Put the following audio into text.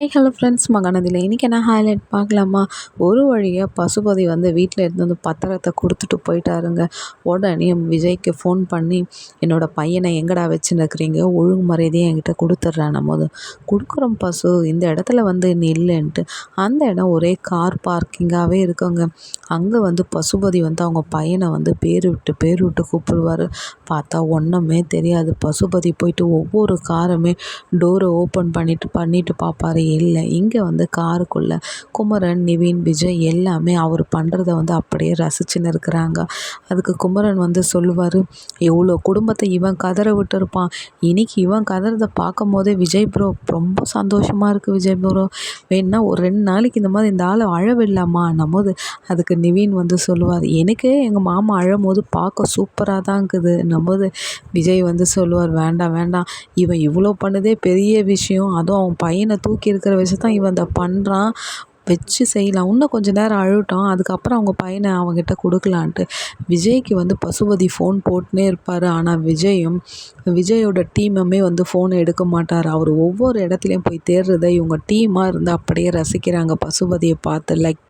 Hello friends, மகாநதியில் இன்றைக்கி என்ன highlight பார்க்கலாமா? ஒரு வழியாக பசுபதி வந்து வீட்டில் இருந்து வந்து பத்திரத்தை கொடுத்துட்டு போயிட்டாருங்க. உடனே விஜய்க்கு ஃபோன் பண்ணி, என்னோடய பையனை எங்கடா வச்சுன்னு இருக்கிறீங்க, ஒழுங்கு மரியாதையை என்கிட்ட கொடுத்துட்றேன். போது கொடுக்குறோம் பசு, இந்த இடத்துல வந்து நில்லுன்ட்டு. அந்த இடம் ஒரே கார் பார்க்கிங்காகவே இருக்குங்க. அங்கே வந்து பசுபதி வந்து அவங்க பையனை வந்து பேர் விட்டு கூப்பிடுவார். பார்த்தா ஒன்றுமே தெரியாது. பசுபதி போயிட்டு ஒவ்வொரு காருமே டோரை ஓப்பன் பண்ணிட்டு பார்ப்பாரு. இல்லை, இங்கே வந்து காருக்குள்ளே குமரன், நிவின், விஜய் எல்லாமே அவர் பண்ணுறத வந்து அப்படியே ரசிச்சுன்னு இருக்கிறாங்க. அதுக்கு குமரன் வந்து சொல்லுவார், எவ்வளோ குடும்பத்தை இவன் கதற விட்டுருப்பான், இன்னைக்கு இவன் கதறதை பார்க்கும் போதே விஜய் ப்ரோ ரொம்ப சந்தோஷமாக இருக்குது. விஜய் ப்ரோ வேணா ஒரு 2 நாளைக்கு இந்த மாதிரி இந்த ஆளை அழவிடலாமா போது அதுக்கு நிவின் வந்து சொல்லுவார், எனக்கே எங்கள் மாமா அழும்போது பார்க்க சூப்பராக தான் இருக்குது போது விஜய் வந்து சொல்லுவார், வேண்டாம் வேண்டாம், இவன் இவ்வளோ பண்ணதே பெரிய விஷயம், அதுவும் அவன் பையனை தூக்கி இருக்கிற விஷயத்தான் இவன் இதை பண்ணுறான், வச்சு செய்யலாம், இன்னும் கொஞ்சம் நேரம் அழுட்டோம், அதுக்கப்புறம் அவங்க பையனை அவங்ககிட்ட கொடுக்கலான்ட்டு விஜய்க்கு வந்து பசுபதி ஃபோன் போட்டுனே இருப்பார். ஆனால் விஜயோட டீமுமே வந்து ஃபோனை எடுக்க மாட்டார். அவர் ஒவ்வொரு இடத்துலையும் போய் தேடுறதை இவங்க டீமாக இருந்து அப்படியே ரசிக்கிறாங்க. பசுபதியை பார்த்து லைக்